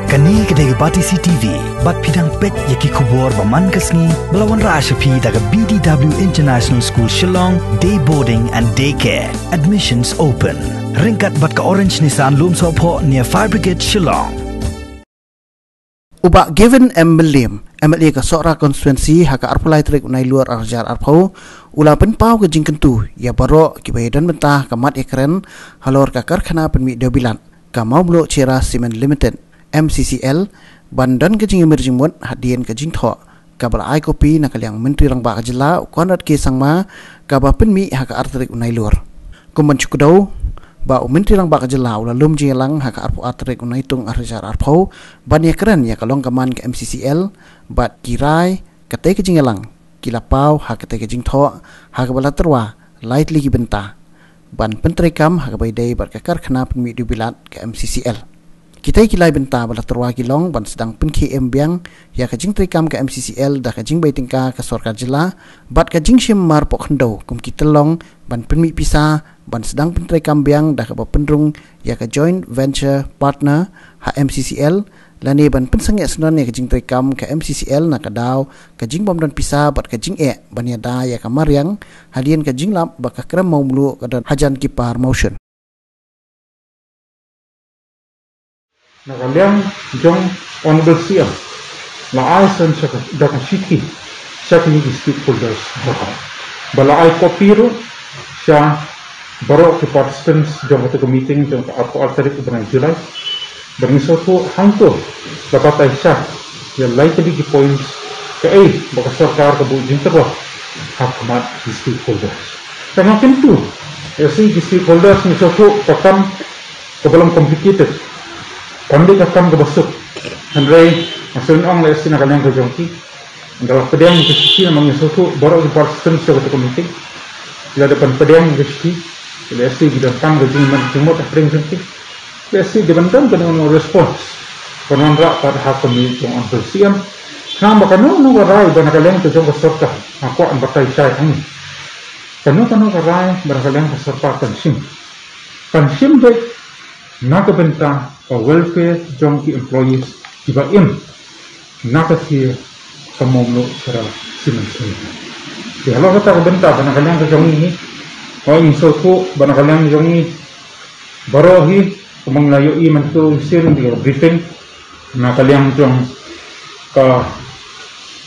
Kani kedai bati CTV, bat pidang pet yaki kubur baman kesni, belawan Rashapi daga BDW International School Shillong, day boarding and daycare. Admissions open. Ringkat bat ke Orange Nissan Lumsopo near Fire Brigade Shillong. Ubak given MLM, MLA ka sora konstituensi haka arpulai trik unai luar arjar arpau, ula penpau ke jingkentu, ya baro kibayadan mentah kamat ekren, halor kakar kena penmi dobilan, kamau mulu Cera Cement Limited, MCCL, bandan ke jing emerging mut hadian ke jing thok, kabal ai kopi nakaliang menteri rang bak jela, konat ke sangma, kabah penmi haka artrik unai luar. Kuman cukudau, ba menteri lang bak jela ula lum jelang haka arpu atrik unai tung arjar arpau ban ya keren ya kalong kaman ke MCCL bat kirai kate ke jingelang kilapau haka te ke jing tho haka bala terwa light ligi benta ban pentri kam haka bai dei bar kakar khana penmi du bilat ke MCCL kita kilai benta bala terwa kilong ban sedang pen KM biang ya ke jing tri kam ke MCCL dah ke jing bai tingka ke sorkar jela bat ke jing shim mar pok khndo kum kitelong ban penmi pisa ban sedang pentrai kambiang dah ke pendrung ya ke joint venture partner HMCCL lani ban pensang ya senan ya ke jing kam ke MCCL nak daw ke jing bom dan pisa bat ke jing ban ya da ya ke mariang hadian ke jing lap bak kram mau mulu ke hajan kipar motion nak kalian jong on bersiap la ai sen dak shiki shaki stakeholders bala ai kopiro sya baru ke participants jom ke meeting jom ke apa tarik bulan Julai bermisal tu hangko dapat aisyah ya likely di points ke baka sarkar ke bujing terwah hakmat di stakeholders semakin tu ya si di stakeholders misal tu kakam ke belum complicated pandai kakam ke besuk handrai maksudnya orang lah si nak kalian ke jongki dalam pedang ke sisi namanya misal tu baru ke participants jom ke meeting bila depan pedang ke sisi biasa kita datang ke jingman jumut apring senti biasa dibentam dengan response konon rak pada hak kami jong antusiam nama kanu nu rai bana kalian tu jong keserta aku an batai cai ini kanu rai bana kalian keserta pensim dek nak benta welfare jong ki employees tiba nak ki kamu cara simen ya kalau kita benta bana kalian ke jong ini Orang insulku bana kalian jong ni barohi kumang layo i man tu sir di briefing na kalian jong ka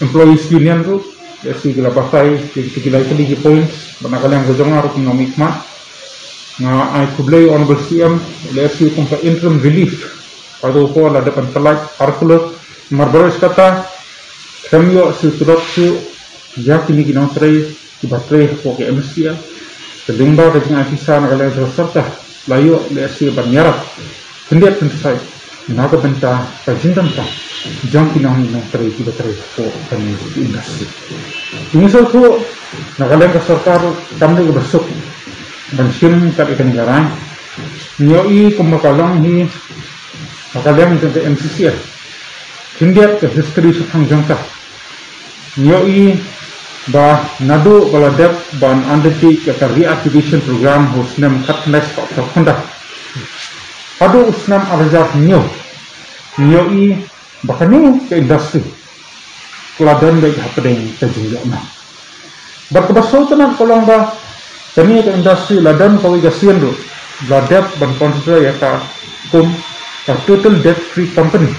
employees union tu si gila pasai gila itu points bana kalian jong harus ngomik mat nga ai kublay on bersiam lesi kumpa interim relief pada ko la depan telat arkulo marbaros kata kamyo suturot su ya kini kinong tray ibatre ko ke MCA Kedingba ke jing afisa nak kalian serta layu lesi banyarap hendak pensai nak benta kajintam ta jang kinang nang teri tiba teri ko kami industri misal tu nak kalian ke serta kami bersuk dan sim kat ikan negara nyoi kumakalang hi nak kalian ke MCC hendak ke history sutang jangka nyoi bah nadu baladap ban undertake ke reactivation program husnam khatnes pak khonda adu usnam arjat nyo i bakani ke industri keladan baik hapdeng tajiyana berkebaso tenan kolong ba kami ke industri ladan kawi gasian do ladap ban kontra ya ka kum ka total debt free company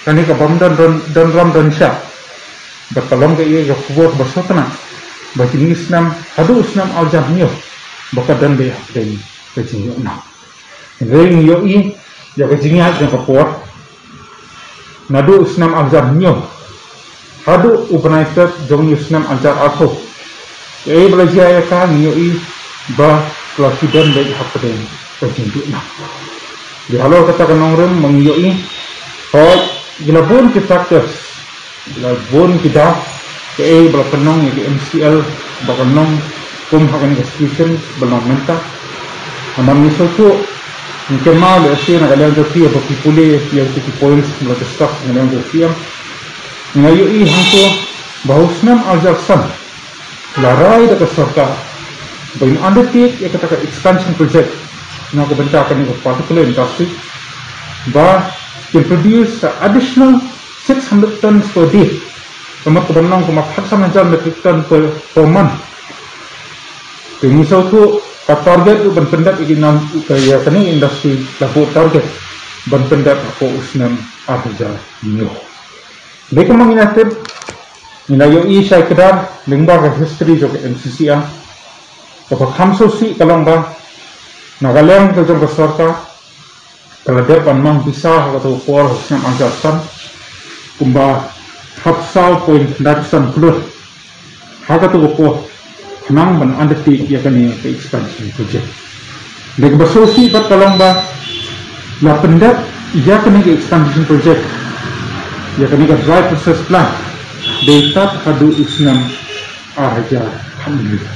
kani ka bamdan dan ram dan sya bertolong ke ia kuat bersotna bagi Islam hadu Islam al-jahmiyah bakadan be hakdeni kejingna ring yoi ya kejingnya yang kuat nadu Islam al-jahmiyah hadu United jong Islam al-jar atho belajar ya kan yoi ba kelasidan be hakdeni kejingna di halau kata kanong mengyoi hot gilabun kita kes Labun kita ke berpenong yang MCL berpenong kum hakan institution belum mentah. Aman misal tu mungkin malu asyik nak kalian jadi apa pipule yang 50 points melalui staff kalian jadi ngayui hantu bahusnam aljarsan larai dekat serta bagi undertake yang kata expansion project nak kebentarkan ini particular industry bah can produce additional 600 tons per day. Kamat kebanang kuma 400 metric ton per month. Jadi suatu target itu berpendat ingin kaya kini industri laku target berpendat aku usnam aja nyo. Mereka mengingatkan nilai saya kedar lingbar history juga MCCA. Kalau kamso si kalau bah nagaleng kerja besarka kalau dia panmang bisa atau kuar usnam aja san kumba hapsal point darsan keluar. Haga tu kuar nang ban undertake ya kani ke expansion project. Mereka bersosial kat kalau bah la pendat ya kani ke expansion project. Ya kani ke dry process plant. Data hadu usnam aja alhamdulillah.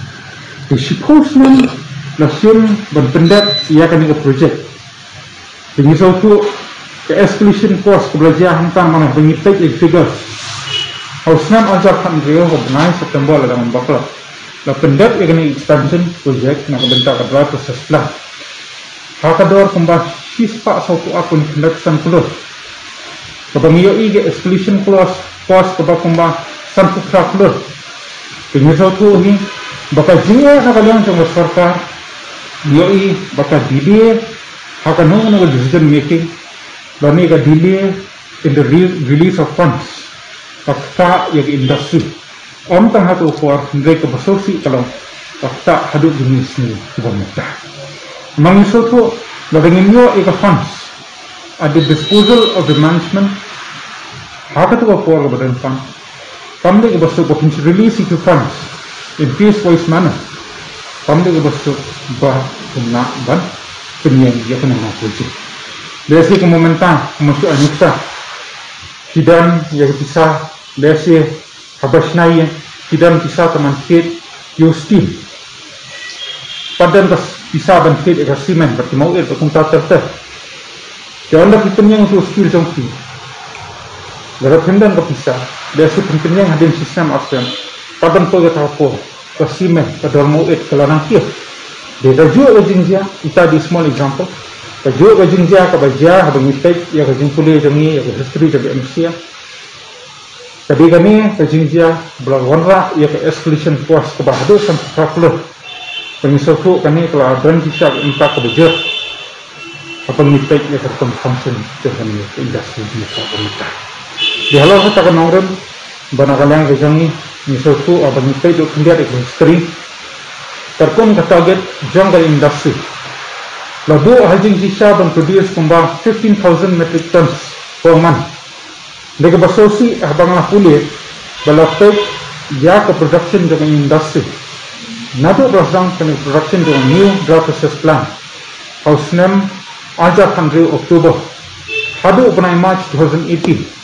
Di supposement langsung berpendat ia akan ke project. Jadi suatu ke escalation cost kebelajar hantar mana pengitai figures. Usnam aja alhamdulillah benai September dalam bakla. La pendat ia akan expansion project nak bentak ke dry process plant. Hakador kembali sispa suatu akun pendat san keluar. Kebangiyo ke escalation cost kebakamba sanpuk keluar. Ini suatu ni bakal jingga nakalian sama sarkar yoi bakal delay akan nunggu decision making dan ini akan delay in the release of funds fakta yang industri tang hatu kuar mereka bersosial kalau fakta hadut jenis ni cuba mudah mengisau tu lagi nyo ika funds at the disposal of the management haka tu kuar kebadan fund kami ke bersosial potential release itu funds in phase-wise manner. Kami ke bersuk bah kena ban penyian dia kena project. Dari momentan masuk anukta hidan yang bisa dari habasnai hidan bisa teman kit steel. Padan bisa ban kit agar simen berarti mau berkuntat terter. Jangan kita yang tu steel jongki. Garap hidan bisa dari pentingnya hadir sistem ASEAN. Padan pun kita apa? Kasimen, kadar muat kalau nangkir. Dia kajuk kajingja, kita di small example. Kajuk kajingja, kabaja, habangipet, ya kajing pulih jangi, ya history jadi manusia. Tadi kami kajingja berwarna, ya ke escalation puas kebahadu sampai kalkulus. Pengisauku kami kalau ada bisa minta kabaja. Habangipet, ya kertom function dengan industri bisa berita. Di halau kita akan nongren, banakalang kajangi. Misalku abang itu itu kendiat industri terkon ke target jungle industry. Lalu hajing sisa dan produce kembang 15,000 metric tons per month. Mereka bersosi abang lah pulih balapet ya ke production dengan industri. Nado berasang ke production dengan new dry process plant. House name ajak 100 Oktober. Hadu penai March 2018.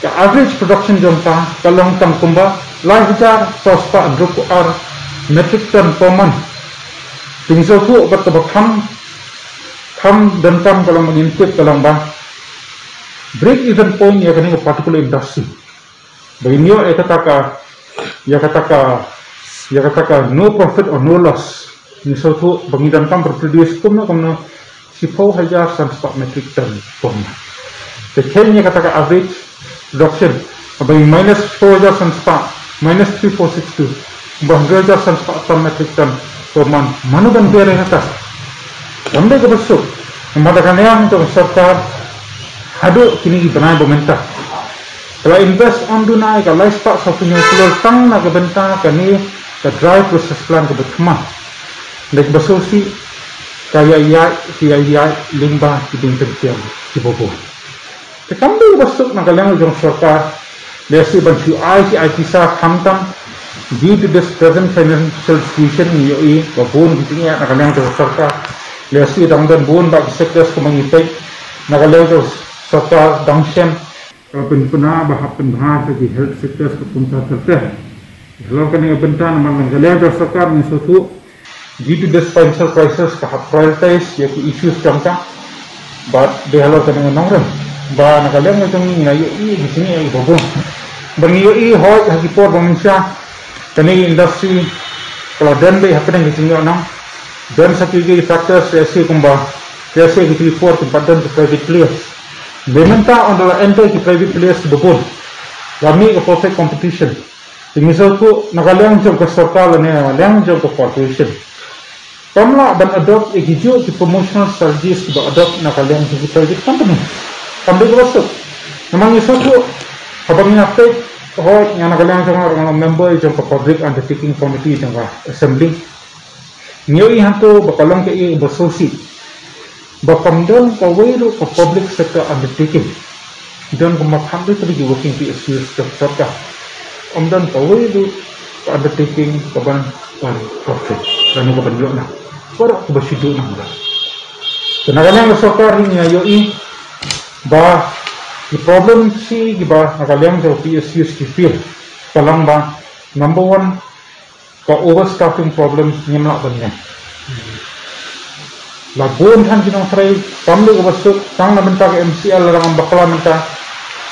The average production jangka kalau tang kumba lahir sospa R metric ton per month. Tinggal tu bertebakam dan kam kalau menginput kalau bah break even point ya kena particular industry. Begini ya katakan no profit or no loss. Misal tu bagi dan kam berproduce kumna 10,000 metric ton per month. Kekenya katakan average production bagi minus 4,000 minus 3462 bahasa metric ton per month mana dan biar atas sampai ke besok memadakan yang untuk serta haduk kini benai pemerintah kalau invest on dunai kalau lifestyle satunya keluar tang nak bentar kini ke dry process plant ke berkemah dan besok si kaya limbah di bintang di bawah. Kami besok nak kalian ujung serta dari bantu IT sah hamtam due to this present financial situation yoi babun gitu nak kalian ujung serta dari dangdan bun bagi sektor kemengipai nak kalian ujung serta dangsen penpena bahap penbahas bagi health sector kepunta terteh. Kalau kalian bentar nama kalian ujung serta mensuatu due to this financial crisis kahap prioritize yaitu issues jangka, but dia kalau kalian orang ba nakaliang itong ngayo di sini ay bobong bangiyo hoi hakipor bangsa kani industry kalau dan bay happen ng tingyo nang dan sa kigi factors kasi kumba kasi kiti report kepada private players Lementa adalah enter ke private players ke Babon. Kami ke perfect competition. Misal tu nakaliang jom ke serkal ni, nakaliang jom ke corporation. Kamla ban adopt hijau ke promotional strategies ke adopt nakaliang jom ke private company. Kami ke masuk. Memang misal tu habang inapit, yang nakaliang jom orang member jom ke public undertaking committee jom ke assembly. Ngioi hantu bakalong ke bersosi. Bapamdon kawairu ke public sector undertaking. Dan kemakhamdu terigi working PSU serta. Omdan kawairu ke undertaking kaban profit. Dan kaban yuk na. Barak ke bersyudu na mula. Kenakalang serta ring ngayoi ba the problem si giba nakaliang jauh PSU skifil. Kalang ba number 1 ka overstaffing problem nyemlak banyak. Labun han kinong try pamli ko basuk tang na benta ke MCL lang bakla menta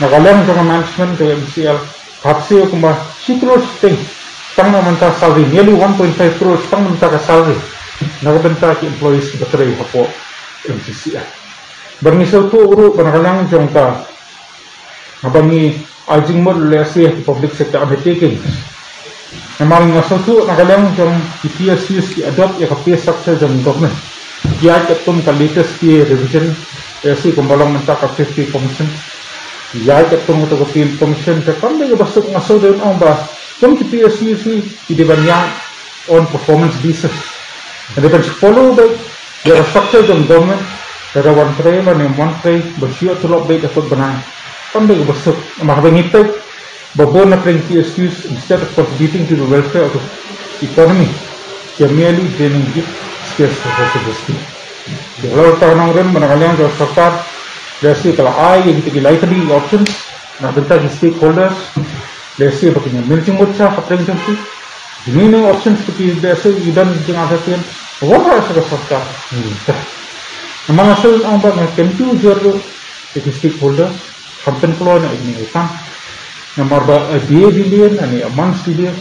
nakalang sa management ke MCL hapsi ko ba 6 crores ting tang na benta salary nearly 1.5 crores tang benta ka salary nakabenta ke employees batray hapo MCL bermisal tu uru nakalang jong ka habangi ajing mod lesi public sector undertaking namang ngasal tu nakalang jong PSU ki adopt ya ka pay structure jong government dia ketum ka latest pay revision si kumbalang menta ka 50 commission dia ketum to ka pay commission ka kambe ka basuk ngaso den ang ba kum ki PSU si idibanya on performance basis and then follow by the structure of government there are one tray and one tray bersio tulok baik dapat benar kambe ka basuk mahabangipay babon na pring PSU instead of contributing to the welfare of the economy they are merely draining it scarce resources. Kalau tahun orang menanggalkan jauh serta dari kalau yang kita gilai tadi options, nak bentar di stakeholders, dari baginya managing bocah apa yang jumpa, ini options seperti dari idan jangan hatian, apa rasa serta. Memang asal orang nak tentu jauh dari stakeholder, hampir keluar nak ini utang, nomor dia dilihat, ani amans dilihat,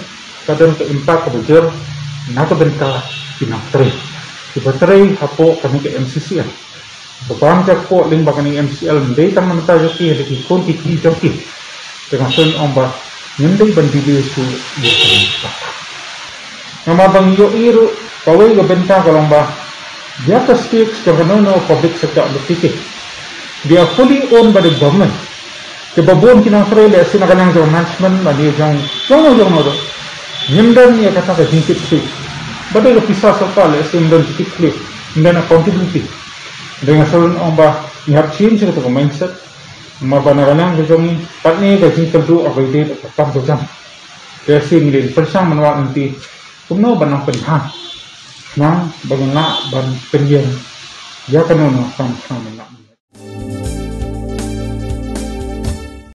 kadang ke impact kebejar, nak bentar pinang teri. Baterai hapo kami ke MCCL. Babangkak po ling ba kani MCL hindi tang man tayo ki hindi konti ki joki. Dengan sun omba hindi bandili su yun. Namabang yo iru kawai ga benta kalong ba. Dia ka stakes ka no public sector undertaking. They are fully owned by the government. Kebabon kinang frele sinakanang management mali jang no. Nyimdan ya kata ka hinkit si. Badai ke pisah serta lesson dan sedikit klik dan accountability dengan selalu orang bah niat change itu ke mindset mabanaran ke jongi patni ke jing tentu abai tetap berjam racing din persang menawar nanti kumno banang penhan nang bagaimana ban pendian ya kanono sama-sama